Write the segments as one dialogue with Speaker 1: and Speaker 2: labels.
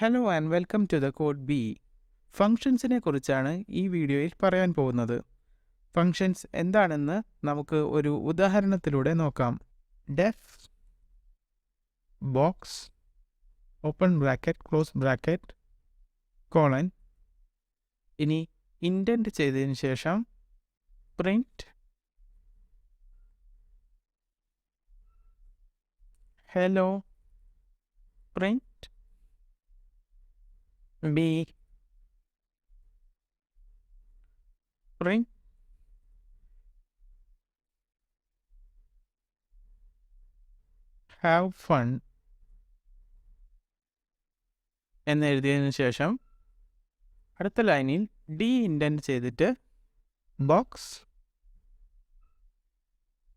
Speaker 1: Hello and welcome to the code B. ഫങ്ഷൻസിനെ കുറിച്ചാണ് ഈ വീഡിയോയിൽ പറയാൻ പോകുന്നത്. ഫങ്ഷൻസ് എന്താണെന്ന് നമുക്ക് ഒരു ഉദാഹരണത്തിലൂടെ നോക്കാം. Def box open bracket close bracket colon. ഇനി ഇൻഡെന്റ് ചെയ്തതിന് ശേഷം print hello print B print have fun എന്ന് എഴുതിയതിനു ശേഷം അടുത്ത ലൈനിൽ ഡി ഇൻഡെന്റ് ചെയ്തിട്ട് box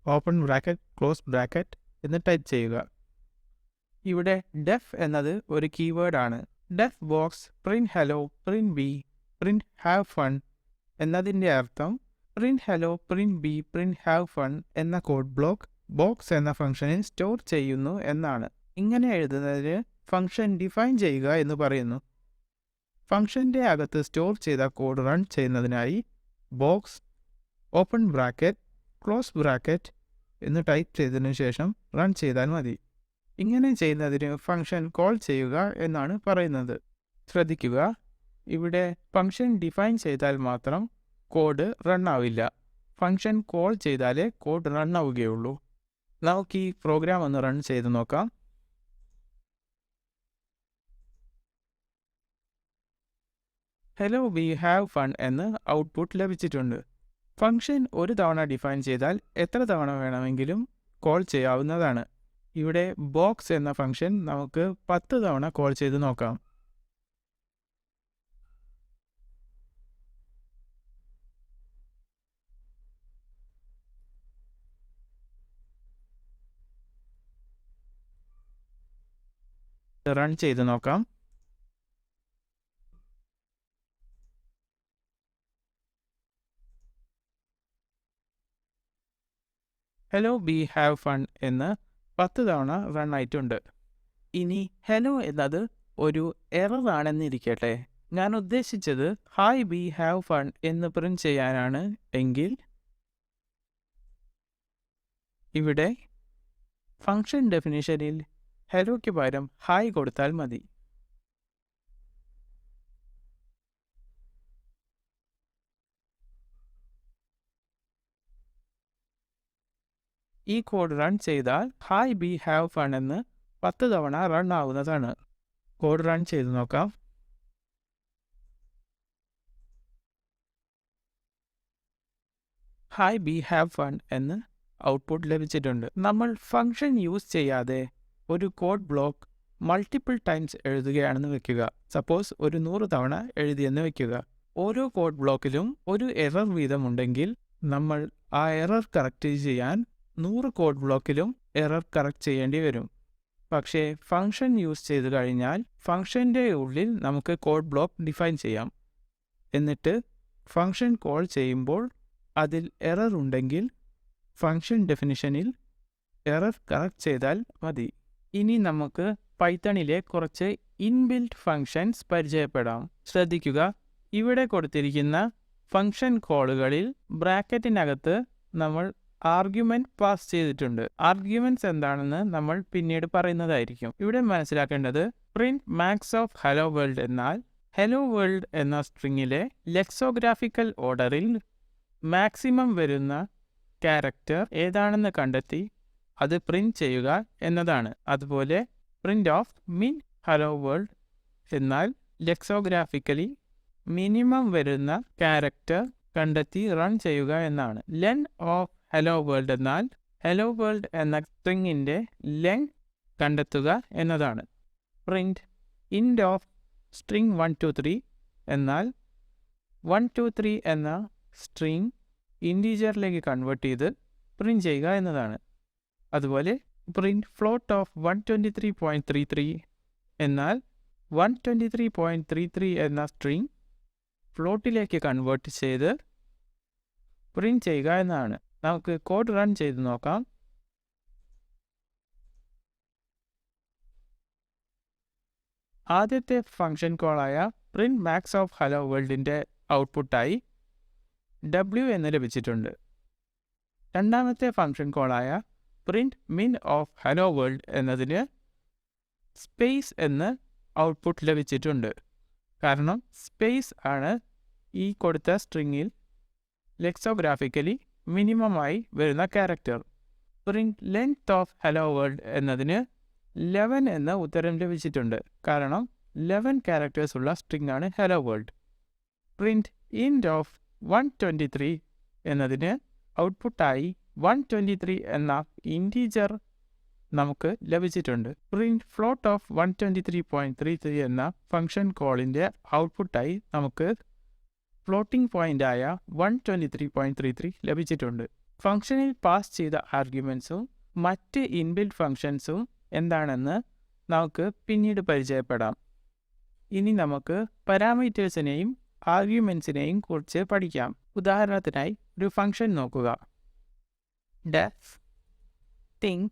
Speaker 1: open bracket close bracket എന്ന് ടൈപ്പ് ചെയ്യുക. ഇവിടെ ഡെഫ് എന്നത് ഒരു കീവേഡ് ആണ്. Def box print hello print B print have fun എന്നതിൻ്റെ അർത്ഥം print hello print B print have fun എന്ന കോഡ് ബ്ലോക്ക് ബോക്സ് എന്ന ഫംഗ്ഷനിൽ സ്റ്റോർ ചെയ്യുന്നു എന്നാണ്. ഇങ്ങനെ എഴുതുന്നതിന് ഫംഗ്ഷൻ ഡിഫൈൻ ചെയ്യുക എന്ന് പറയുന്നു. ഫംഗ്ഷൻ്റെ അകത്ത് സ്റ്റോർ ചെയ്ത കോഡ് റൺ ചെയ്യുന്നതിനായി box open bracket close bracket എന്ന് ടൈപ്പ് ചെയ്തതിനു ശേഷം റൺ ചെയ്താൽ മതി. ഇങ്ങനെ ചെയ്യുന്നതിന് ഫംഗ്ഷൻ കോൾ ചെയ്യുക എന്നാണ് പറയുന്നത്. ശ്രദ്ധിക്കുക, ഇവിടെ ഫംഗ്ഷൻ ഡിഫൈൻ ചെയ്താൽ മാത്രം കോഡ് റൺ ആവില്ല. ഫംഗ്ഷൻ കോൾ ചെയ്താലേ കോഡ് റൺ ആവുകയുള്ളൂ. നമുക്ക് ഈ പ്രോഗ്രാം ഒന്ന് റൺ ചെയ്ത് നോക്കാം. ഹലോ വി ഹാവ് ഫൺ എന്ന് ഔട്ട്പുട്ട് ലഭിച്ചിട്ടുണ്ട്. ഫംഗ്ഷൻ ഒരു തവണ ഡിഫൈൻ ചെയ്താൽ എത്ര തവണ വേണമെങ്കിലും കോൾ ചെയ്യാവുന്നതാണ്. ഇവിടെ ബോക്സ് എന്ന ഫംഗ്ഷൻ നമുക്ക് 10 തവണ കോൾ ചെയ്ത് നോക്കാം. റൺ ചെയ്ത് നോക്കാം. ഹലോ ബി ഹാവ് ഫൺ എന്ന് 10 തവണ റൺ ആയിട്ടുണ്ട്. ഇനി ഹലോ എന്നത് ഒരു എറർ ആണെന്നിരിക്കട്ടെ. ഞാൻ ഉദ്ദേശിച്ചത് ഹായ് ബി ഹാവ് ഫൺ എന്ന് പ്രിന്റ് ചെയ്യാനാണ് എങ്കിൽ ഇവിടെ ഫംഗ്ഷൻ ഡെഫിനിഷനിൽ ഹലോയ്ക്ക് പകരം ഹായ് കൊടുത്താൽ മതി. ഈ കോഡ് റൺ ചെയ്താൽ ഹായ് ബി ഹാവ് ഫൺ എന്ന് 10 തവണ റൺ ആവുന്നതാണ്. കോഡ് റൺ ചെയ്ത് നോക്കാം. ഹായ് ബി ഹാവ് ഫൺ എന്ന് ഔട്ട്പുട്ട് ലഭിച്ചിട്ടുണ്ട്. നമ്മൾ ഫംഗ്ഷൻ യൂസ് ചെയ്യാതെ ഒരു കോഡ് ബ്ലോക്ക് മൾട്ടിപ്പിൾ ടൈംസ് എഴുതുകയാണെന്ന് വെക്കുക. സപ്പോസ് ഒരു 100 തവണ എഴുതിയെന്ന് വെക്കുക. ഓരോ കോഡ് ബ്ലോക്കിലും ഒരു എറർ വീതമുണ്ടെങ്കിൽ നമ്മൾ ആ എറർ കറക്റ്റ് ചെയ്യാൻ 100 കോഡ് ബ്ലോക്കിലും എറർ കറക്റ്റ് ചെയ്യേണ്ടി വരും. പക്ഷേ ഫംഗ്ഷൻ യൂസ് ചെയ്ത് കഴിഞ്ഞാൽ ഫംഗ്ഷൻ്റെ ഉള്ളിൽ നമുക്ക് കോഡ് ബ്ലോക്ക് ഡിഫൈൻ ചെയ്യാം. എന്നിട്ട് ഫംഗ്ഷൻ കോൾ ചെയ്യുമ്പോൾ അതിൽ എറർ ഉണ്ടെങ്കിൽ ഫംഗ്ഷൻ ഡെഫിനിഷനിൽ എറർ കറക്റ്റ് ചെയ്താൽ മതി. ഇനി നമുക്ക് പൈത്തണിലെ കുറച്ച് ഇൻബിൽറ്റ് ഫംഗ്ഷൻസ് പരിചയപ്പെടാം. ശ്രദ്ധിക്കുക, ഇവിടെ കൊടുത്തിരിക്കുന്ന ഫംഗ്ഷൻ കോളുകളിൽ ബ്രാക്കറ്റിനകത്ത് നമ്മൾ ആർഗ്യുമെന്റ് പാസ് ചെയ്തിട്ടുണ്ട്. ആർഗ്യുമെന്റ്സ് എന്താണെന്ന് നമ്മൾ പിന്നീട് പറയുന്നതായിരിക്കും. ഇവിടെ മനസ്സിലാക്കേണ്ടത് print max of hello world എന്നാൽ ഹലോ വേൾഡ് എന്ന സ്ട്രിങ്ങിലെ ലെക്സോഗ്രാഫിക്കൽ ഓർഡറിൽ മാക്സിമം വരുന്ന ക്യാരക്ടർ ഏതാണെന്ന് കണ്ടെത്തി അത് പ്രിന്റ് ചെയ്യുക എന്നതാണ്. അതുപോലെ പ്രിന്റ് ഓഫ് മിൻ ഹലോ വേൾഡ് എന്നാൽ ലെക്സോഗ്രാഫിക്കലി മിനിമം വരുന്ന ക്യാരക്ടർ കണ്ടെത്തി റൺ ചെയ്യുക എന്നാണ്. ലെൻ ഓഫ് ഹലോ വേൾഡ് എന്നാൽ ഹലോ വേൾഡ് എന്ന സ്ട്രിങ്ങിൻ്റെ ലെങ് കണ്ടെത്തുക എന്നതാണ്. പ്രിന്റ് ഇൻഡ് ഓഫ് സ്ട്രിങ് 123 എന്നാൽ 123 എന്ന സ്ട്രിങ് ഇൻറ്റീജറിലേക്ക് കൺവേർട്ട് ചെയ്ത് പ്രിന്റ് ചെയ്യുക എന്നതാണ്. അതുപോലെ പ്രിന്റ് ഫ്ലോട്ട് ഓഫ് 123.33 എന്നാൽ 123.33 എന്ന സ്ട്രിങ് ഫ്ലോട്ടിലേക്ക് കൺവേർട്ട് ചെയ്ത് പ്രിന്റ് ചെയ്യുക എന്നതാണ്. നമുക്ക് കോഡ് റൺ ചെയ്ത് നോക്കാം. ആദ്യത്തെ ഫംഗ്ഷൻ കോളായ പ്രിന്റ് മാക്സ് ഓഫ് ഹലോ വേൾഡിൻ്റെ ഔട്ട്പുട്ടായി W എന്ന് ലഭിച്ചിട്ടുണ്ട്. രണ്ടാമത്തെ ഫംഗ്ഷൻ കോളായ print min of hello world എന്നതിന് സ്പേസ് എന്ന് ഔട്ട്പുട്ട് ലഭിച്ചിട്ടുണ്ട്. കാരണം സ്പേസ് ആണ് ഈ കൊടുത്ത സ്ട്രിങ്ങിൽ ലെക്സോഗ്രാഫിക്കലി മിനിമമായി വരുന്ന character. Print length of hello world എന്നതിന് 11 എന്ന ഉത്തരം ലഭിച്ചിട്ടുണ്ട്. കാരണം 11 ക്യാരക്ടേഴ്സ് ഉള്ള സ്ട്രിംഗ് ആണ് ഹലോ വേൾഡ്. പ്രിന്റ് ഇൻറ്റ് ഓഫ് 123 എന്നതിന് ഔട്ട്പുട്ടായി 123 എന്ന ഇൻറ്റീജർ നമുക്ക് ലഭിച്ചിട്ടുണ്ട്. പ്രിന്റ് ഫ്ലോട്ട് ഓഫ് 123.33 എന്ന ഫംഗ്ഷൻ കോളിൻ്റെ ഔട്ട്പുട്ടായി നമുക്ക് ഫ്ലോട്ടിംഗ് പോയിൻ്റായ 123.33 ലഭിച്ചിട്ടുണ്ട്. ഫംഗ്ഷനിൽ പാസ് ചെയ്ത ആർഗ്യുമെൻറ്റ്സും മറ്റ് ഇൻബിൽറ്റ് ഫംഗ്ഷൻസും എന്താണെന്ന് നമുക്ക് പിന്നീട് പരിചയപ്പെടാം. ഇനി നമുക്ക് പാരാമീറ്റേഴ്സിനെയും ആർഗ്യുമെൻറ്റ്സിനെയും കുറിച്ച് പഠിക്കാം. ഉദാഹരണത്തിനായി ഒരു ഫംഗ്ഷൻ നോക്കുക. Def thing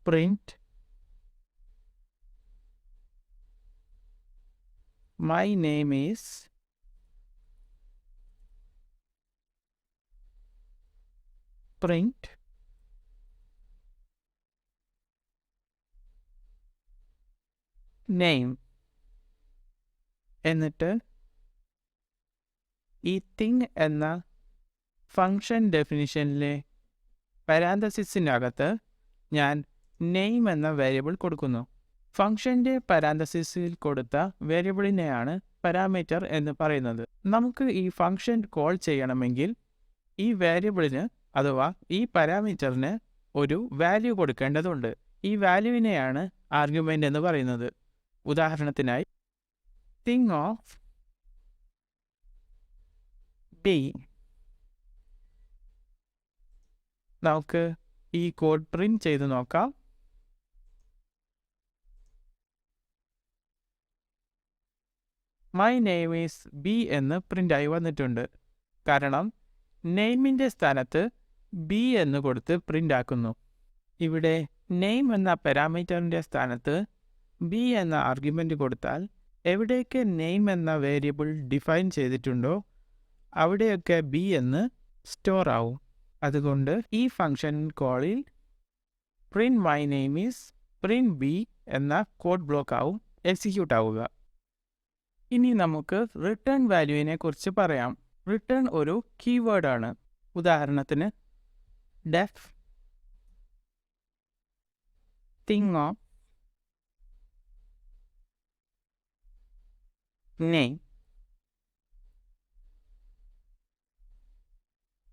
Speaker 1: print my name is print name എന്നിട്ട് ഈ തിങ് എന്ന ഫംഗ്ഷൻ ഡെഫിനിഷനിലെ പാരാന്തസിസിനകത്ത് ഞാൻ നെയിം എന്ന വേരിയബിൾ കൊടുക്കുന്നു. ഫംഗ്ഷൻ്റെ പാരാന്തസിസിൽ കൊടുത്ത വേരിയബിളിനെയാണ് പാരാമീറ്റർ എന്ന് പറയുന്നത്. നമുക്ക് ഈ ഫംഗ്ഷൻ കോൾ ചെയ്യണമെങ്കിൽ ഈ വേരിയബിളിന് അഥവാ ഈ പാരാമീറ്ററിന് ഒരു വാല്യൂ കൊടുക്കേണ്ടതുണ്ട്. ഈ വാല്യൂവിനെയാണ് ആർഗ്യുമെൻ്റ് എന്ന് പറയുന്നത്. ഉദാഹരണത്തിനായി തിങ് ഓഫ് ബി. നമുക്ക് ഈ കോഡ് പ്രിന്റ് ചെയ്ത് നോക്കാം. മൈ നെയിം ഈസ് ബി എന്ന് പ്രിൻ്റായി വന്നിട്ടുണ്ട്. കാരണം നെയിമിൻ്റെ സ്ഥാനത്ത് ബി എന്ന് കൊടുത്ത് പ്രിൻ്റ് ആക്കുന്നു. ഇവിടെ നെയിം എന്ന പാരാമീറ്ററിൻ്റെ സ്ഥാനത്ത് ബി എന്ന ആർഗ്യുമെൻ്റ് കൊടുത്താൽ എവിടെയൊക്കെ നെയിം എന്ന വേരിയബിൾ ഡിഫൈൻ ചെയ്തിട്ടുണ്ടോ അവിടെയൊക്കെ ബി എന്ന് സ്റ്റോർ ആവും. അതുകൊണ്ട് ഈ ഫംഗ്ഷൻ കോളിൽ print my name is print B എന്ന കോഡ് ബ്ലോക്ക് ആവും എക്സിക്യൂട്ട് ആവുക. ഇനി നമുക്ക് റിട്ടേൺ വാല്യൂവിനെ കുറിച്ച് പറയാം. റിട്ടേൺ ഒരു കീവേഡാണ്. ഉദാഹരണത്തിന് def thing of name.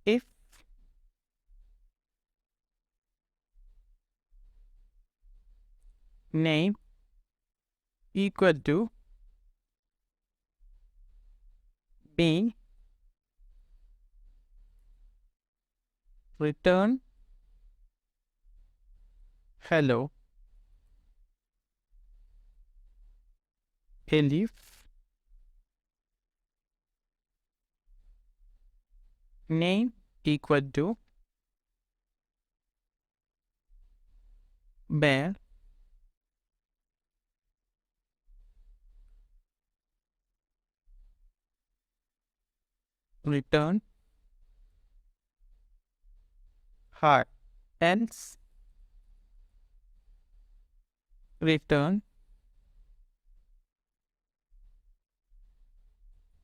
Speaker 1: if name equal to b, return hello. Elif name equal to bear, return heart, else return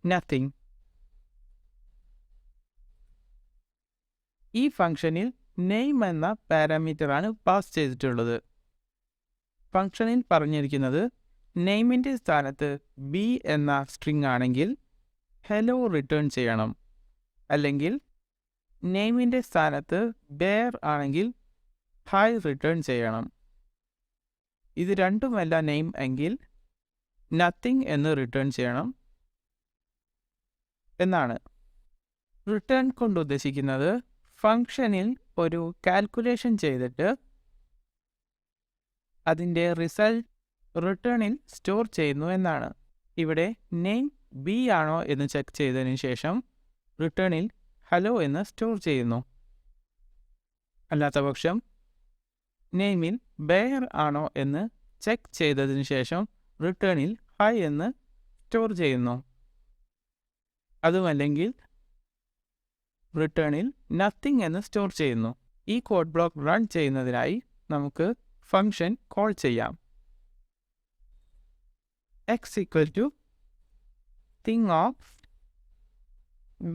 Speaker 1: nothing. ഈ ഫംഗ്ഷനിൽ നെയിം എന്ന പാരാമീറ്ററാണ് പാസ് ചെയ്തിട്ടുള്ളത്. ഫംഗ്ഷനിൽ പറഞ്ഞിരിക്കുന്നത് നെയിമിൻ്റെ സ്ഥാനത്ത് ബി എന്ന സ്ട്രിംഗ് ആണെങ്കിൽ ഹലോ റിട്ടേൺ ചെയ്യണം, അല്ലെങ്കിൽ നെയിമിൻ്റെ സ്ഥാനത്ത് ബെയർ ആണെങ്കിൽ ഹായ് റിട്ടേൺ ചെയ്യണം. ഇത് രണ്ടുമല്ല നെയിം എങ്കിൽ നത്തിങ് എന്ന് റിട്ടേൺ ചെയ്യണം എന്നാണ്. റിട്ടേൺ കൊണ്ട് ഉദ്ദേശിക്കുന്നത് ഫംഗ്ഷനിൽ ഒരു കാൽക്കുലേഷൻ ചെയ്തിട്ട് അതിൻ്റെ റിസൾട്ട് റിട്ടേണിൽ സ്റ്റോർ ചെയ്യുന്നു എന്നാണ്. ഇവിടെ നെയിം ബി ആണോ എന്ന് ചെക്ക് ചെയ്തതിന് ശേഷം റിട്ടേണിൽ ഹലോ എന്ന് സ്റ്റോർ ചെയ്യുന്നു. അല്ലാത്ത പക്ഷം നെയിമിൽ ബെയർ ആണോ എന്ന് ചെക്ക് ചെയ്തതിനു ശേഷം റിട്ടേണിൽ ഹൈ എന്ന് സ്റ്റോർ ചെയ്യുന്നു. അതുമല്ലെങ്കിൽ റിട്ടേണിൽ നത്തിങ് എന്ന് സ്റ്റോർ ചെയ്യുന്നു. ഈ കോഡ് ബ്ലോക്ക് റൺ ചെയ്യുന്നതിനായി നമുക്ക് ഫംഗ്ഷൻ കോൾ ചെയ്യാം. x equal to thing of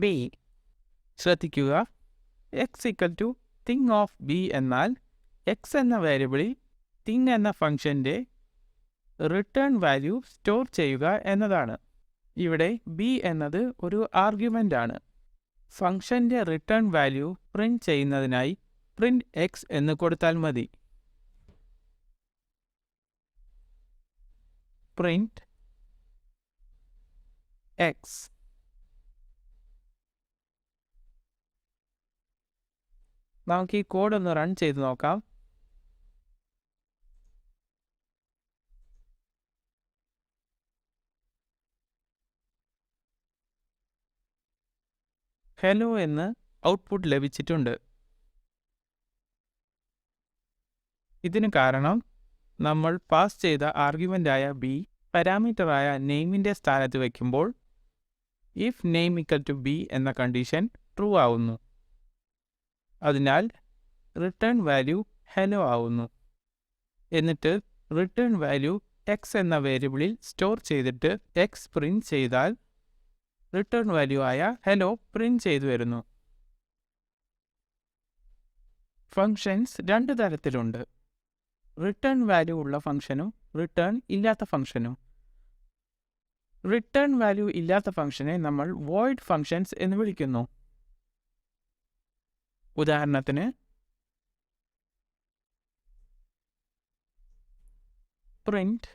Speaker 1: b. ശ്രദ്ധിക്കുക, x equal to thing of b എന്നാൽ x എന്ന വേരിയബിളിൽ thing എന്ന ഫംഗ്ഷൻ്റെ റിട്ടേൺ വാല്യൂ സ്റ്റോർ ചെയ്യുക എന്നതാണ്. ഇവിടെ b എന്നത് ഒരു ആർഗ്യുമെൻ്റ് ആണ്. ഫംഗ്ഷൻ്റെ റിട്ടേൺ വാല്യൂ പ്രിന്റ് ചെയ്യുന്നതിനായി പ്രിന്റ് x എന്ന് കൊടുത്താൽ മതി. Print x. നമുക്ക് ഈ കോഡ് ഒന്ന് റൺ ചെയ്ത് നോക്കാം. ഹലോ എന്ന് ഔട്ട്പുട്ട് ലഭിച്ചിട്ടുണ്ട്. ഇതിന് കാരണം നമ്മൾ പാസ് ചെയ്ത ആർഗ്യുമെൻ്റായ b പാരാമീറ്ററായ നെയിമിൻ്റെ സ്ഥാനത്ത് വയ്ക്കുമ്പോൾ if name equal to b എന്ന കണ്ടീഷൻ ട്രൂ ആവുന്നു. അതിനാൽ റിട്ടേൺ വാല്യൂ ഹലോ ആവുന്നു. എന്നിട്ട് റിട്ടേൺ വാല്യൂ x എന്ന വേരിയബിളിൽ സ്റ്റോർ ചെയ്തിട്ട് x പ്രിന്റ് ചെയ്താൽ റിട്ടേൺ വാല്യൂ ആയ ഹലോ പ്രിന്റ് ചെയ്തു വരുന്നു. ഫങ്ഷൻസ് രണ്ട് തരത്തിലുണ്ട്. റിട്ടേൺ വാല്യൂ ഉള്ള ഫംഗ്ഷനും റിട്ടേൺ ഇല്ലാത്ത ഫംഗ്ഷനും. റിട്ടേൺ വാല്യൂ ഇല്ലാത്ത ഫംഗ്ഷനെ നമ്മൾ വോയിഡ് ഫങ്ഷൻസ് എന്ന് വിളിക്കുന്നു. ഉദാഹരണത്തിന് പ്രിന്റ്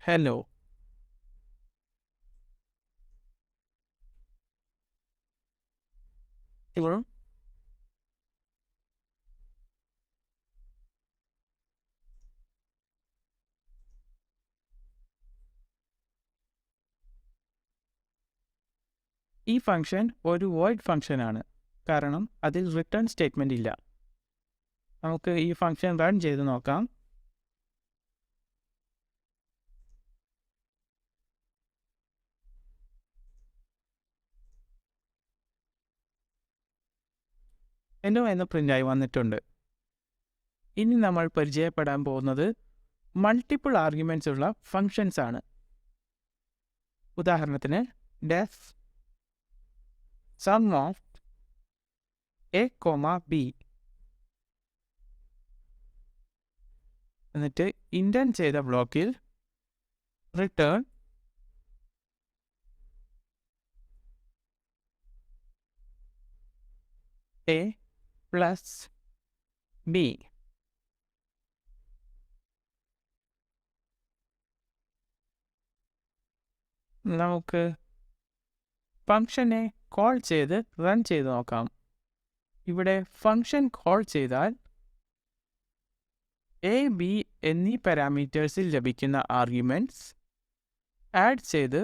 Speaker 1: ഹലോ. ഇപ്പോൾ ഈ ഫംഗ്ഷൻ ഒരു വോയിഡ് ഫംഗ്ഷൻ ആണ്, കാരണം അതിൽ റിട്ടേൺ സ്റ്റേറ്റ്മെൻ്റ് ഇല്ല. നമുക്ക് ഈ ഫംഗ്ഷൻ റൺ ചെയ്ത് നോക്കാം. ഹലോ എന്ന് പ്രിൻ്റായി വന്നിട്ടുണ്ട്. ഇനി നമ്മൾ പരിചയപ്പെടാൻ പോകുന്നത് മൾട്ടിപ്പിൾ ആർഗ്യുമെൻറ്റ്സ് ഉള്ള ഫങ്ഷൻസ് ആണ്. ഉദാഹരണത്തിന് def sum of a, b എന്നിട്ട് ഇൻഡെന്റ് ചെയ്ത ബ്ലോക്കിൽ റിട്ടേൺ a പ്ലസ് b. നമുക്ക് ഫംഗ്ഷനെ കോൾ ചെയ്ത് റൺ ചെയ്ത് നോക്കാം. ഇവിടെ ഫംഗ്ഷൻ കോൾ ചെയ്താൽ a, b എന്നീ പാരാമീറ്റേഴ്സിൽ ലഭിക്കുന്ന ആർഗ്യുമെൻറ്റ്സ് ആഡ് ചെയ്ത്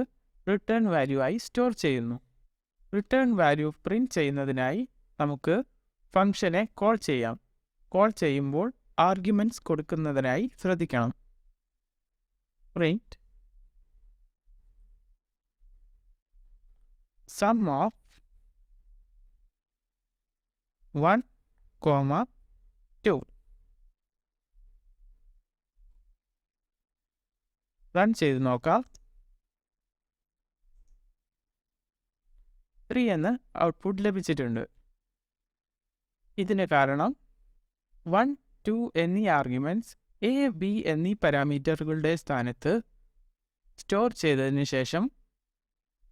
Speaker 1: റിട്ടേൺ വാല്യൂ ആയി സ്റ്റോർ ചെയ്യുന്നു. റിട്ടേൺ വാല്യൂ പ്രിന്റ് ചെയ്യുന്നതിനായി നമുക്ക് ഫംഗ്ഷനെ കോൾ ചെയ്യാം. കോൾ ചെയ്യുമ്പോൾ ആർഗ്യുമെൻറ്റ്സ് കൊടുക്കുന്നതിനായി ശ്രദ്ധിക്കണം. Print some of 1, 2. റൺ ചെയ്ത് നോക്കാം. 3 എന്ന് ഔട്ട്പുട്ട് ലഭിച്ചിട്ടുണ്ട്. ഇതിന് കാരണം 1, 2 എന്നീ ആർഗ്യുമെൻറ്റ്സ് a, b എന്നീ പാരാമീറ്ററുകളുടെ സ്ഥാനത്ത് സ്റ്റോർ ചെയ്തതിന് ശേഷം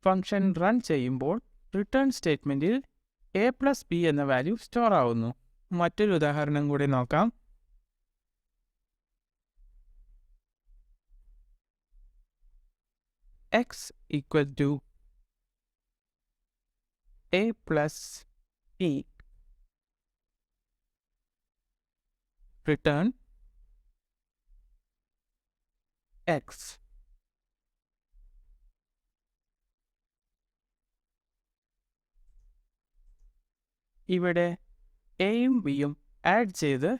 Speaker 1: ഫംഗ്ഷൻ റൺ ചെയ്യുമ്പോൾ റിട്ടേൺ സ്റ്റേറ്റ്മെൻറ്റിൽ a പ്ലസ് b എന്ന വാല്യൂ സ്റ്റോർ ആവുന്നു. മറ്റൊരു ഉദാഹരണം കൂടി നോക്കാം. x equal to a plus b. Return x. ഇവിടെ എയും ബിയും ആഡ് ചെയ്ത്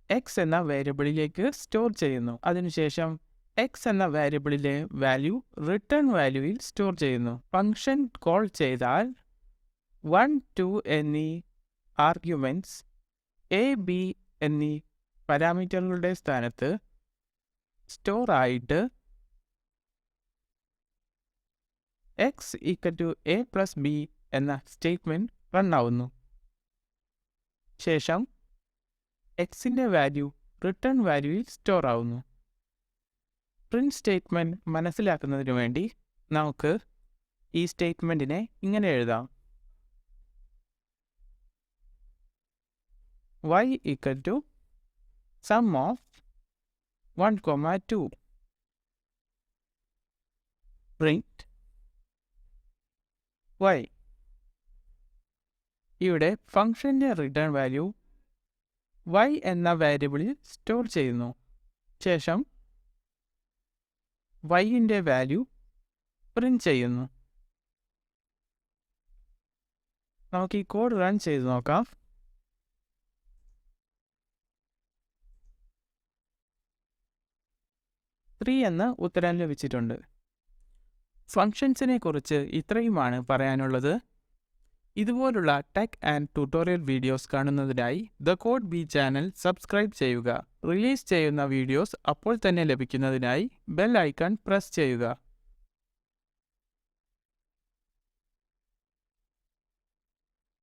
Speaker 1: എക്സ് എന്ന വേരിയബിളിലേക്ക് സ്റ്റോർ ചെയ്യുന്നു. അതിനുശേഷം എക്സ് എന്ന വേരിയബിളിലെ വാല്യൂ റിട്ടേൺ വാല്യൂയിൽ സ്റ്റോർ ചെയ്യുന്നു. ഫംഗ്ഷൻ കോൾ ചെയ്താൽ 1, 2 എന്നീ ആർഗ്യുമെൻറ്റ്സ് എ, ബി എന്നീ പാരാമീറ്ററുകളുടെ സ്ഥാനത്ത് സ്റ്റോർ ആയിട്ട് x equal to a plus b എന്ന സ്റ്റേറ്റ്മെൻറ്റ് റൺ ആവുന്നു. ശേഷം എക്സിൻ്റെ വാല്യൂ റിട്ടേൺ വാല്യൂയിൽ സ്റ്റോർ ആവുന്നു. പ്രിന്റ് സ്റ്റേറ്റ്മെൻറ്റ് മനസ്സിലാക്കുന്നതിന് വേണ്ടി നമുക്ക് ഈ സ്റ്റേറ്റ്മെൻറ്റിനെ ഇങ്ങനെ എഴുതാം. y equal to sum of 1, 2. Print y. ഇവിടെ ഫംഗ്ഷൻ്റെ റിട്ടേൺ വാല്യൂ y എന്ന വേരിയബിളിൽ സ്റ്റോർ ചെയ്യുന്നു. ശേഷം yൻ്റെ വാല്യൂ പ്രിന്റ് ചെയ്യുന്നു. നമുക്ക് ഈ കോഡ് റൺ ചെയ്ത് നോക്കാം. എന്ന് ഉത്തരം ലഭിച്ചിട്ടുണ്ട്. ഫങ്ഷൻസിനെ കുറിച്ച് ഇത്രയുമാണ് പറയാനുള്ളത്. ഇതുപോലുള്ള ടെക് ആൻഡ് ട്യൂട്ടോറിയൽ വീഡിയോസ് കാണുന്നതിനായി the code B channel subscribe ചെയ്യുക. റിലീസ് ചെയ്യുന്ന വീഡിയോസ് അപ്പോൾ തന്നെ ലഭിക്കുന്നതിനായി ബെൽ ഐക്കൺ പ്രസ് ചെയ്യുക.